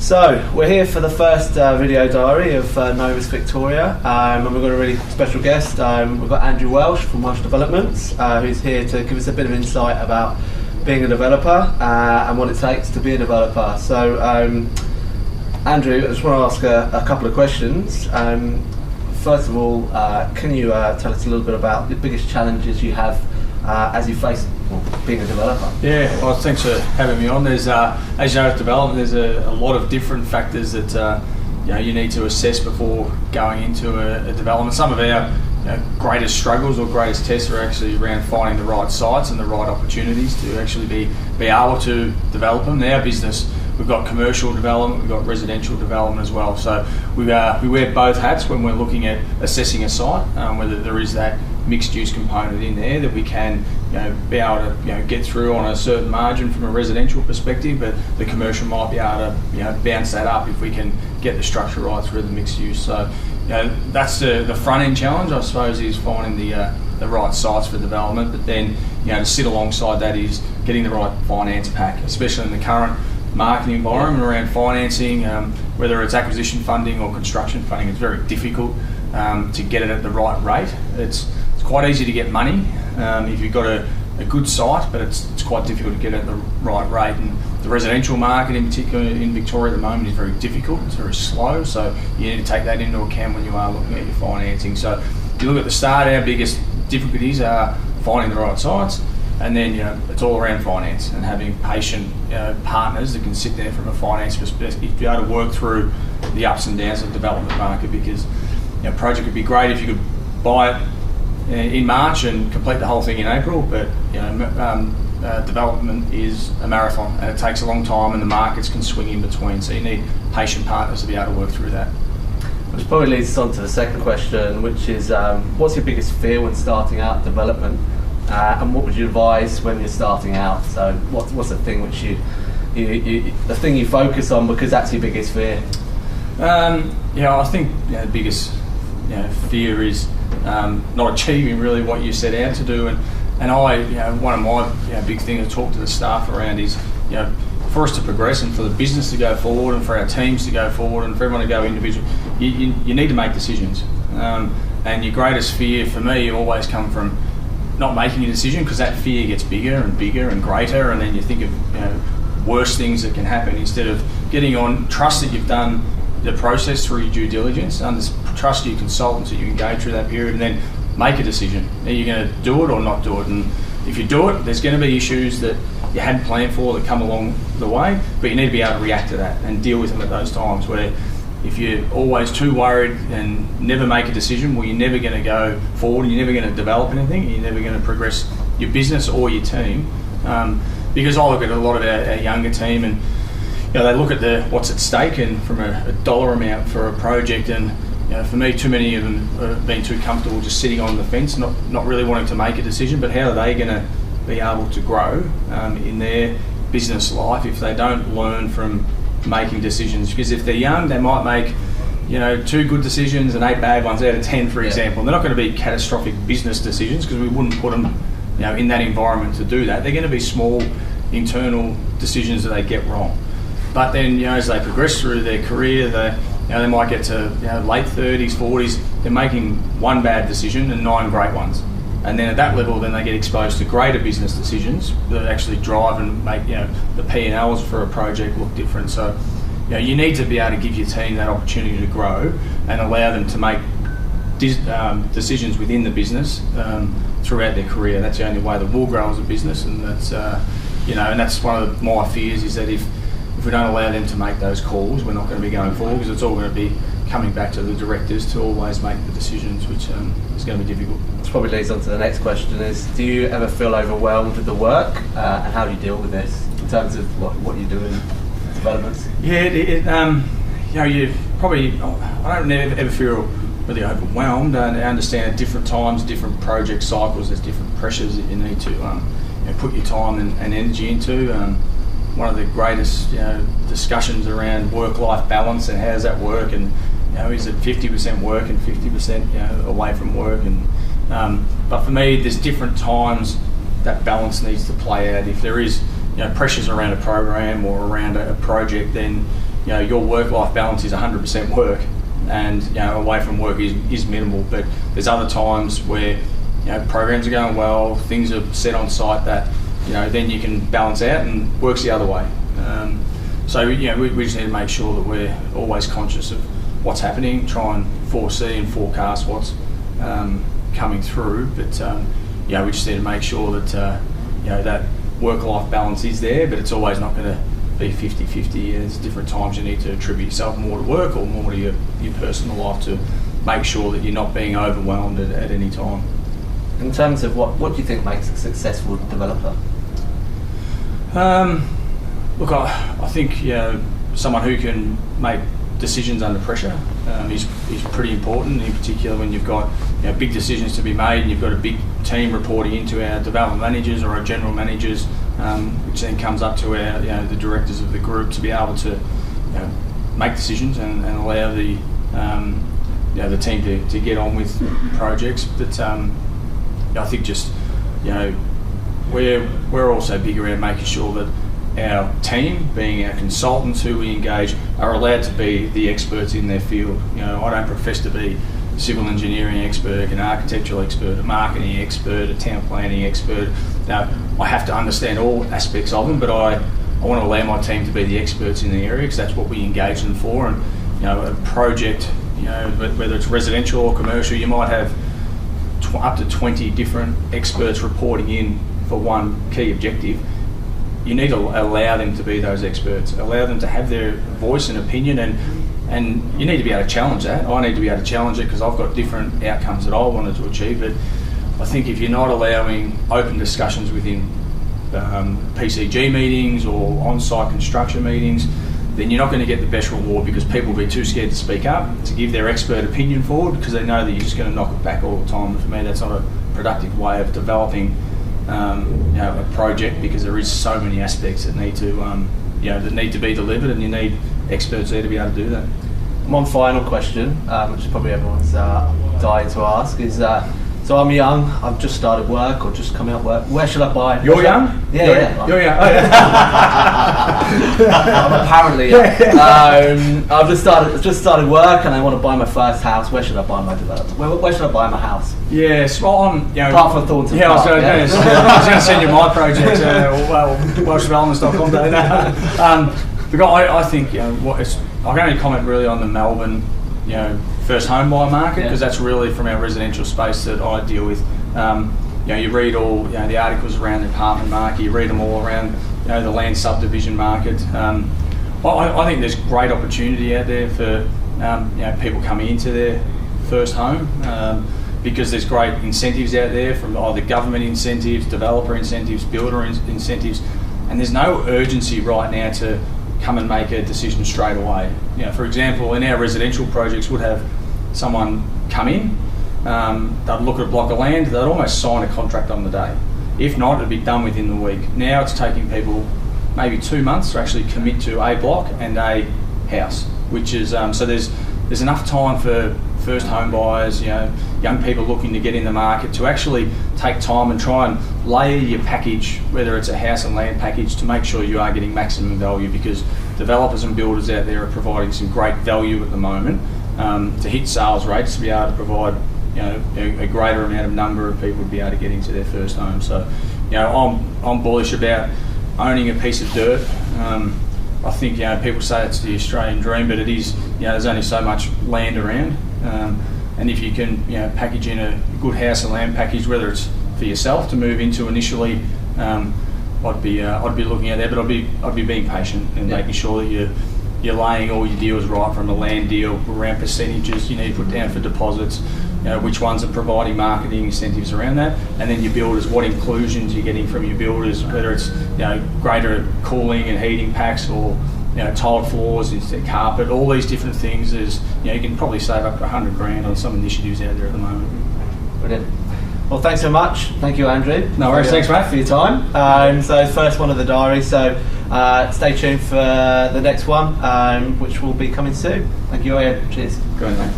So we're here for the first video diary of Novus Victoria, and we've got a really special guest. We've got Andrew Walsh from Walsh Developments, who's here to give us a bit of insight about being a developer and what it takes to be a developer. So Andrew, I just want to ask a couple of questions. First of all, can you tell us a little bit about the biggest challenges you have as you face being a developer? Yeah, well, thanks for having me on. There's, as you know, with development, there's a lot of different factors that you need to assess before going into a development. Some of our greatest struggles or greatest tests are actually around finding the right sites and the right opportunities to actually be able to develop them. In our business, we've got commercial development, we've got residential development as well. So we wear both hats when we're looking at assessing a site, whether there is that mixed use component in there that we can be able to get through on a certain margin from a residential perspective, but the commercial might be able to bounce that up if we can get the structure right through the mixed use. So that's the front end challenge, I suppose, is finding the right sites for development. But then to sit alongside that is getting the right finance pack, especially in the current market environment around financing, whether it's acquisition funding or construction funding. It's very difficult to get it at the right rate. It's quite easy to get money if you've got a good site, but it's quite difficult to get it at the right rate. And the residential market in particular in Victoria at the moment is very difficult, it's very slow, so you need to take that into account when you are looking at your financing. So if you look at the start, our biggest difficulties are finding the right sites, and then it's all around finance and having patient partners that can sit there from a finance perspective to be able to work through the ups and downs of the development market, because a project would be great if you could buy it in March and complete the whole thing in April, but development is a marathon and it takes a long time and the markets can swing in between, so you need patient partners to be able to work through that. Which probably leads us on to the second question, which is what's your biggest fear when starting out development, and what would you advise when you're starting out? So what's the thing which the thing you focus on because that's your biggest fear? I think the biggest fear is not achieving really what you set out to do, and I one of my big things to talk to the staff around is for us to progress and for the business to go forward and for our teams to go forward and for everyone to go individual, you need to make decisions, and your greatest fear for me always come from not making a decision, because that fear gets bigger and bigger and greater, and then you think of worse things that can happen instead of getting on. Trust that you've done the process through your due diligence, trust your consultants that you engage through that period, and then make a decision. Are you going to do it or not do it? And if you do it, there's going to be issues that you hadn't planned for that come along the way, but you need to be able to react to that and deal with them at those times where if you're always too worried and never make a decision, well, you're never going to go forward, you're never going to develop anything, you're never going to progress your business or your team. Because I look at a lot of our younger team and they look at what's at stake and from a dollar amount for a project, and for me, too many of them have been too comfortable just sitting on the fence, not really wanting to make a decision. But how are they going to be able to grow in their business life if they don't learn from making decisions? Because if they're young, they might make 2 good decisions and 8 bad ones out of 10, for example. They're not going to be catastrophic business decisions because we wouldn't put them in that environment to do that. They're going to be small internal decisions that they get wrong. But then, as they progress through their career, they might get to late 30s, 40s, they're making 1 bad decision and 9 great ones. And then at that level, then they get exposed to greater business decisions that actually drive and make the P&Ls for a project look different. So you need to be able to give your team that opportunity to grow and allow them to make decisions within the business throughout their career. That's the only way that we'll grow as a business, and that's and that's one of my fears, is that if we don't allow them to make those calls, we're not going to be going forward, because it's all going to be coming back to the directors to always make the decisions, which is going to be difficult. Which probably leads on to the next question is, do you ever feel overwhelmed with the work, and how do you deal with this in terms of what you do in developments? Yeah, you probably, I don't ever feel really overwhelmed. I understand at different times, different project cycles, there's different pressures that you need to put your time and energy into. One of the greatest discussions around work-life balance and how does that work, and is it 50% work and 50% away from work, and but for me there's different times that balance needs to play out. If there is pressures around a program or around a project, then your work-life balance is 100% work, and away from work is minimal. But there's other times where programs are going well, things are set on site that then you can balance out and works the other way. So we just need to make sure that we're always conscious of what's happening, try and foresee and forecast what's coming through. But we just need to make sure that that work-life balance is there, but it's always not going to be 50-50. There's different times you need to attribute yourself more to work or more to your personal life to make sure that you're not being overwhelmed at any time. In terms of what do you think makes a successful developer? Look, I think someone who can make decisions under pressure is pretty important, in particular when you've got big decisions to be made and you've got a big team reporting into our development managers or our general managers, which then comes up to our the directors of the group to be able to make decisions and allow the the team to get on with projects. But I think just we're also big around making sure that our team, being our consultants who we engage, are allowed to be the experts in their field. I don't profess to be a civil engineering expert, an architectural expert, a marketing expert, a town planning expert. I have to understand all aspects of them, but I want to allow my team to be the experts in the area, because that's what we engage them for. And a project, whether it's residential or commercial, you might have up to 20 different experts reporting in for one key objective. You need to allow them to be those experts, allow them to have their voice and opinion, and you need to be able to challenge that. I need to be able to challenge it because I've got different outcomes that I wanted to achieve. But I think if you're not allowing open discussions within PCG meetings or on-site construction meetings, then you're not going to get the best reward, because people will be too scared to speak up, to give their expert opinion forward, because they know that you're just going to knock it back all the time. And for me, that's not a productive way of developing a project, because there is so many aspects that need to that need to be delivered, and you need experts there to be able to do that. One final question, which is probably everyone's dying to ask, is so I'm young, I've just started work or just come out of work. Where should I buy? You're young? Yeah. You're young. Oh, yeah. I'm apparently young. I've just started work and I want to buy my first house. Where should I buy my development? Where should I buy my house? Yes, well, apart from Thornton Park. I was going to send you my project, WelshDevelopments.com. Because I think I can only comment really on the Melbourne first home buyer market, because that's really from our residential space that I deal with. You read all the articles around the apartment market, you read them all around the land subdivision market. I think there's great opportunity out there for people coming into their first home, because there's great incentives out there, from either government incentives, developer incentives, builder incentives, and there's no urgency right now to come and make a decision straight away. For example, in our residential projects, would have someone come in, they'd look at a block of land, they'd almost sign a contract on the day. If not, it'd be done within the week. Now it's taking people maybe 2 months to actually commit to a block and a house, which is so there's enough time for first home buyers, young people looking to get in the market, to actually take time and try and layer your package, whether it's a house and land package, to make sure you are getting maximum value, because developers and builders out there are providing some great value at the moment to hit sales rates, to be able to provide a greater number of people to be able to get into their first home. So I'm bullish about owning a piece of dirt. I think people say it's the Australian dream, but it is. There's only so much land around, and if you can package in a good house and land package, whether it's for yourself to move into initially, I'd be looking at that, but I'd be being patient and making sure that you're laying all your deals right, from a land deal around percentages you need to put down for deposits, which ones are providing marketing incentives around that, and then your builders, what inclusions you're getting from your builders, whether it's greater cooling and heating packs, or tiled floors instead of carpet. All these different things is you can probably save up to $100,000 on some initiatives out there at the moment. Brilliant. Well, thanks so much. Thank you, Andrew. No worries. Thanks, mate, for your time. So first one of the diary. So stay tuned for the next one, which will be coming soon. Thank you, Ian. Cheers. Go on, mate.